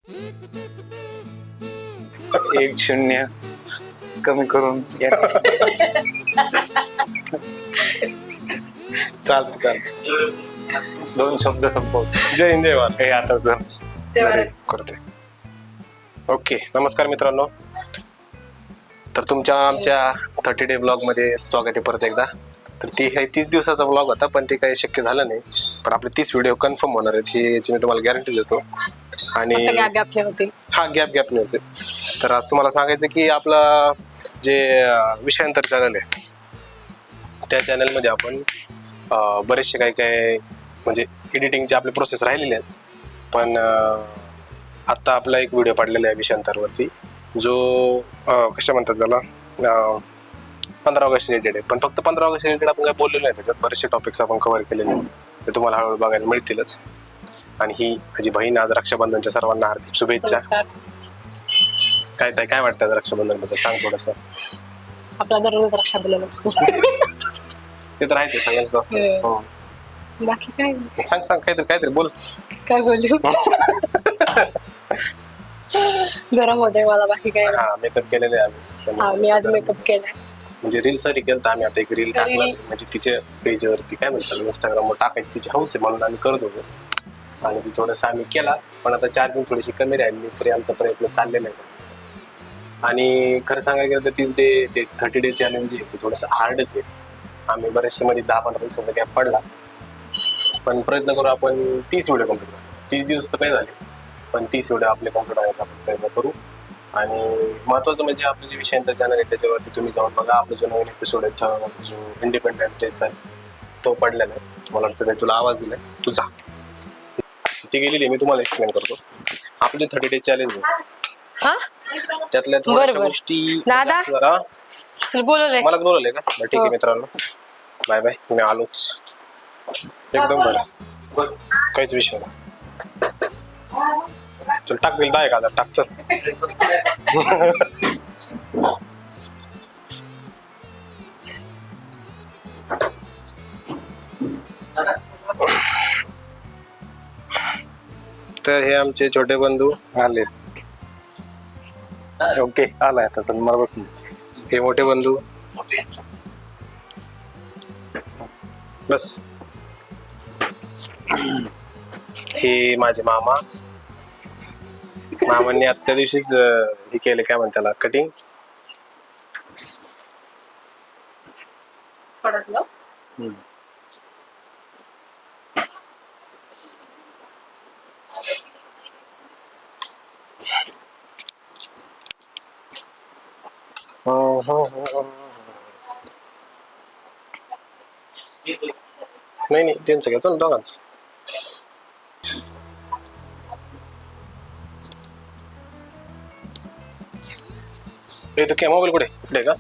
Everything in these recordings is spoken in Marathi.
एक शून्य कमी करून चालते चालते. दोन शब्द संपवतो. जय हिंद जय वार. हे आता करते. ओके, नमस्कार मित्रांनो. तर तुमच्या आमच्या 30 डे ब्लॉग मध्ये स्वागत आहे परत एकदा. तर ती 30 दिवसाचा ब्लॉग होता, पण ते काही शक्य झालं नाही. पण आपले 30 व्हिडिओ कन्फर्म होणार आहेत याची मी तुम्हाला गॅरंटी देतो. आणि गॅप होतील. हा गॅप नाही होते. तर आज तुम्हाला सांगायचं की आपला जे विषयांतर चॅनल आहे त्या चॅनलमध्ये आपण बरेचसे काही म्हणजे एडिटिंगचे आपले प्रोसेस राहिलेले आहेत. पण आत्ता आपला एक व्हिडिओ पाडलेला आहे विषयांतरवरती, जो कशा म्हणतात त्याला 15 ऑगस्ट रिलेटेड आहे. पण फक्त 15 ऑगस्ट रिलेटेड आपण काही बोललेलो नाही, त्याच्यात बरेचसे टॉपिक्स आपण कव्हर केलेले आहेत. ते तुम्हाला हळूहळू बघायला मिळतीलच. आणि ही माझी बहीण, आज रक्षाबंधनच्या सर्वांना हार्दिक शुभेच्छा. काय वाटतं रक्षाबंधन बद्दल सांग थोडस. आपला दररोज रक्षाबंधन असतो. ते तर राहायचं सगळ्यांचं असतं. बाकी काय सांग काहीतरी बोल. काय बोलू. गरम होते मला. बाकी काय हा, मेकअप केलेले आहे आम्ही. मी आज मेकअप केलाय. म्हणजे रील सरी केलं, आम्ही आता एक रील टाकला, म्हणजे तिच्या पेजवरती काय म्हणतात इंस्टाग्रामवर टाकायची तिची हौस आहे म्हणून आम्ही करत होतो. आणि ती थोडंसं आम्ही केला, पण आता चार्जिंग थोडीशी कमी राहिली तरी आमचा प्रयत्न चाललेला आहे. आणि खरं सांगायला गेलं तर 30 डे ते 30 डे चॅलेंज आहे ते थोडंसं हार्डच आहे. आम्ही बरेचसे मध्ये 10-15 दिवसाचा गॅप पडला, पण प्रयत्न करू आपण 30 व्हिडिओ कम्प्लीट करतो. 30 दिवस तर नाही झाले, पण 30 व्हिडिओ आपले कम्प्लीट करायचा आपण प्रयत्न करू. आणि महत्त्वाचं म्हणजे आपलं जे विषयांतर चॅनल आहे त्याच्यावरती तुम्ही जाऊन बघा. आपलं जो नवीन एपिसोड आहे जो इंडिपेंडन्स डेचा आहे तो पडलेला आहे. मला वाटतं तुला आवाज दिलाय, तू जा. ती गेलेली, मी तुम्हाला एक्सप्लेन करतो. आपलं जे 30 डे चॅलेंज आहे त्यातल्या थोड्याशा गोष्टी जरा बोलवलंय. मलाच बोलवलंय का? ठीक आहे मित्रांनो, बाय बाय, मी आलोच. एकदम बरं, काहीच विषय नाही. चल टाक बिल 10,000 टाक. तर हे आमचे छोटे बंधू आलेत. ओके, आलाय आता तर मला बसून. हे मोठे बंधू बस. हे माझे मामांनी आजच्या दिवशीच हे केले, काय म्हणतात त्याला, कटिंग. थोडंच नाही त्यांचं घेतो ना दोघांचं. तो काय मोबाईल कुठे का?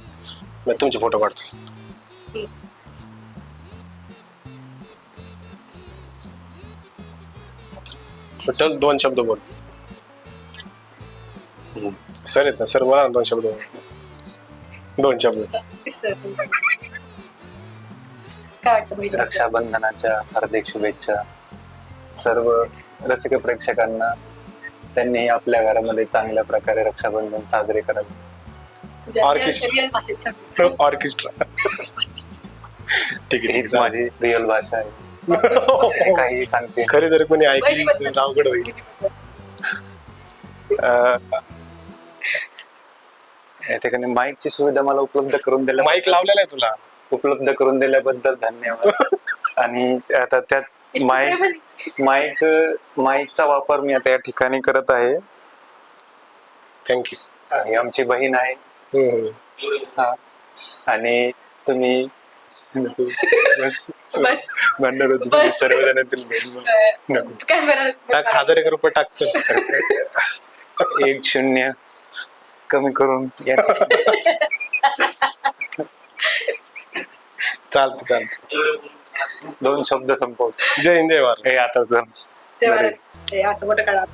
मी तुमचे फोटो काढतो. चल 2 शब्द बोल. सर आहेत ना, सर बोला 2 शब्द. 2 शब्द. रक्षाबंधनाच्या हार्दिक शुभेच्छा सर्व रसिक प्रेक्षकांना. त्यांनी आपल्या घरामध्ये चांगल्या प्रकारे रक्षाबंधन साजरे करावे. ऑर्केस्ट्रा. ठीक आहे, हीच माझी रिअल भाषा आहे. काही सांगते खरे जरी कोणी ऐकली तर अवघड होईल. या ठिकाणी माईकची सुविधा मला उपलब्ध करून दिल्या, माईक लावलेला आहे तुला, उपलब्ध करून दिल्याबद्दल धन्यवाद. आणि आता त्यात माईकचा वापर मी आता या ठिकाणी करत आहे. थँक्यू. ही आमची बहीण आहे. हा, आणि तुम्ही म्हणणार होते सर्वजण टाक 1000 रुपये टाकतो. 1 शून्य कमी करून चालते. 2 शब्द संपवतो. जय हिंद जय वार. हे आता असं मोठं काढा.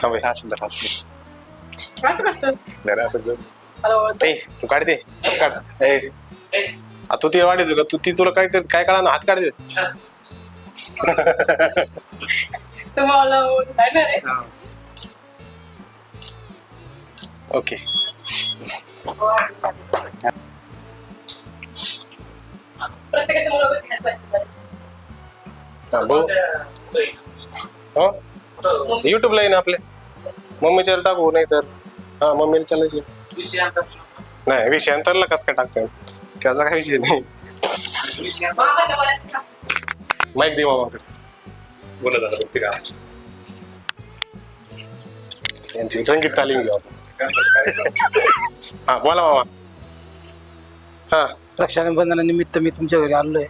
थांब असं तू काढते काढ. तू ती वाढ का? तू ती तुला काय काढा ना, हात काढ दे. तुम्हाला ओके. प्रत्येकाचं मनोगत घ्यायला पाहिजे. हा, भाऊ हो युट्यूबला येईन आपल्या मम्मीच्या टाकू नाही तर हा मम्मीला चालायचे नाही विषयांतरला कसं काय टाकते त्याचा काही विषय नाही. मामाच्या वयात माईक दे मामाकडे बोला दादा बघते का यांची रंगीत तालीम घेऊ आपण. हा बोला मामा. हा रक्षाबंधनानिमित्त मी तुमच्या घरी आलोय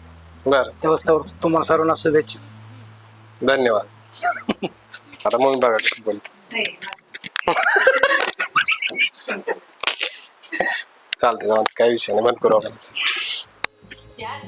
बर त्या वस्तावर तुम्हाला सर्वांना शुभेच्छा. धन्यवाद. आता मग बघा कसं बोल चालते जाऊ काही विषय नाही बंद करू आपण. यार